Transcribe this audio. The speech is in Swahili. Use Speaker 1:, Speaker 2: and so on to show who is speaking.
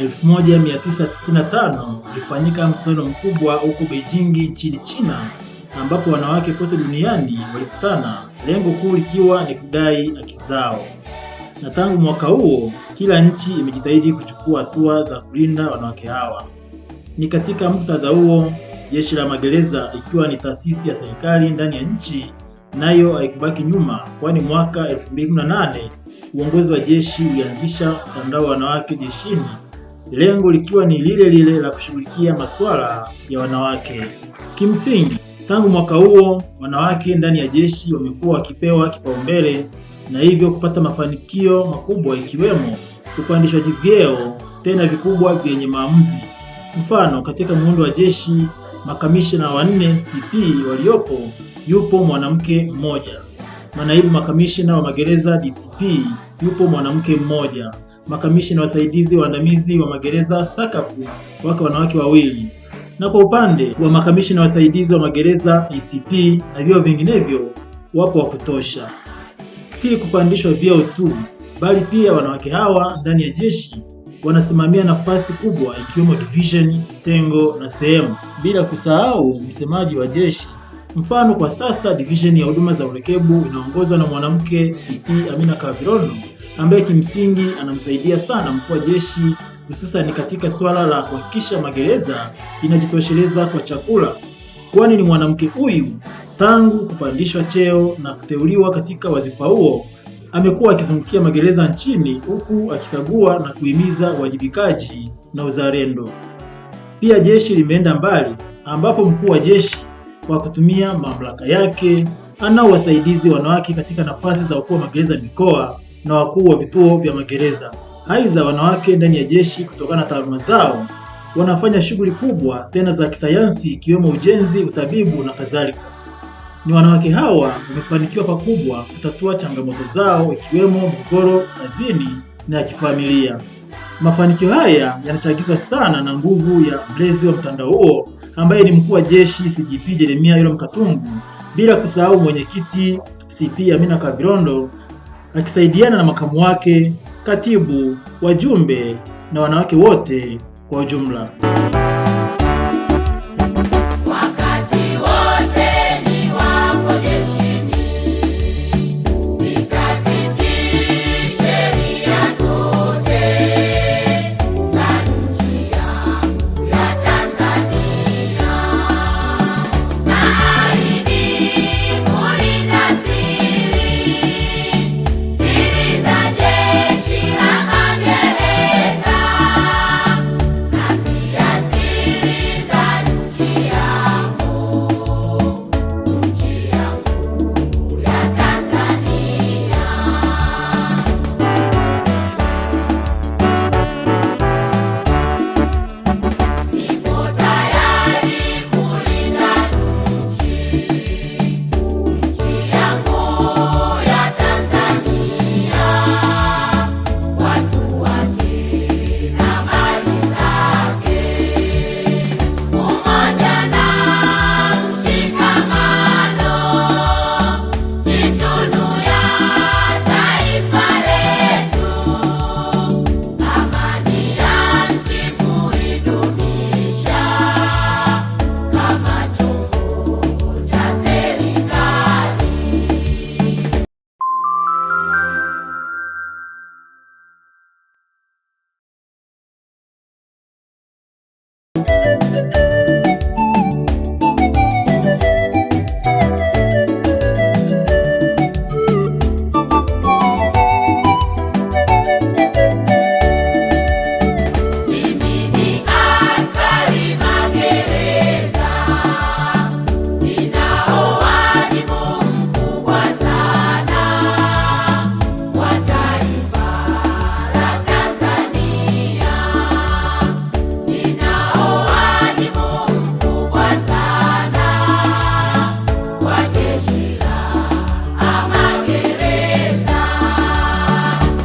Speaker 1: 1995 ulifanyika mkutano mkubwa huko Beijing nchini China, ambapo wanawake kote duniani walikutana, lengo kuu likiwa ni kudai haki zao. Na tangu mwaka huo kila nchi imejitahidi kuchukua hatua za kulinda wanawake hawa. Ni katika muktadha huo Jeshi la Magereza, ikiwa ni taasisi ya serikali ndani ya nchi, nayo haikubaki nyuma, kwani mwaka 2018 uongozi wa jeshi ulianzisha mtandao wa wanawake jeshini, lengo likiwa ni lile lile la kushughulikia masuala ya wanawake. Kimsingi, tangu mwaka huo wanawake ndani ya jeshi wamekuwa wakipewa kipaumbele na hivyo kupata mafanikio makubwa, ikiwemo kupandishwaji vyeo tena vikubwa vyenye maamuzi. Mfano, katika muundo wa jeshi makamishna wanne CP waliopo yupo mwanamke mmoja. Manaibu makamishna wa magereza DCP yupo mwanamke mmoja. Makamishna wasaidizi waandamizi wa magereza SACP wako wanawake wawili. Na kwa upande wa makamishna wasaidizi wa magereza ACP na vyeo vinginevyo wapo wa kutosha. Si kupandishwa vyeo tu, bali pia wanawake hawa ndani ya jeshi wanasimamia nafasi kubwa, ikiwemo division, kitengo na sehemu, bila kusahau msemaji wa jeshi. Mfano, kwa sasa division ya huduma za urekebu inaongozwa na mwanamke CP Amina Kavirono, ambaye kimsingi anamsaidia sana mkuu wa jeshi, hususan katika swala la kuhakikisha magereza inajitosheleza kwa chakula, kwani ni mwanamke huyu tangu kupandishwa cheo na kuteuliwa katika wadhifa huo amekuwa akizungukia magereza nchini, huku akikagua na kuhimiza uwajibikaji na uzalendo. Pia jeshi limeenda mbali, ambapo mkuu wa jeshi kwa kutumia mamlaka yake anao wasaidizi wanawake katika nafasi za wakuu wa magereza mikoa na wakuu wa vituo vya magereza. Aidha, wanawake ndani ya jeshi kutokana na taaluma zao wanafanya shughuli kubwa tena za kisayansi, ikiwemo ujenzi, utabibu na kadhalika. Ni wanawake hawa wamefanikiwa pakubwa kutatua changamoto zao, ikiwemo migogoro kazini na ya kifamilia. Mafanikio haya yanachagizwa sana na nguvu ya mlezi wa mtandao huo ambaye ni mkuu wa jeshi CGP Jeremia Yolo Mkatungu, bila kusahau mwenyekiti CP Amina Kavirondo akisaidiana na makamu wake, katibu, wajumbe na wanawake wote kwa ujumla.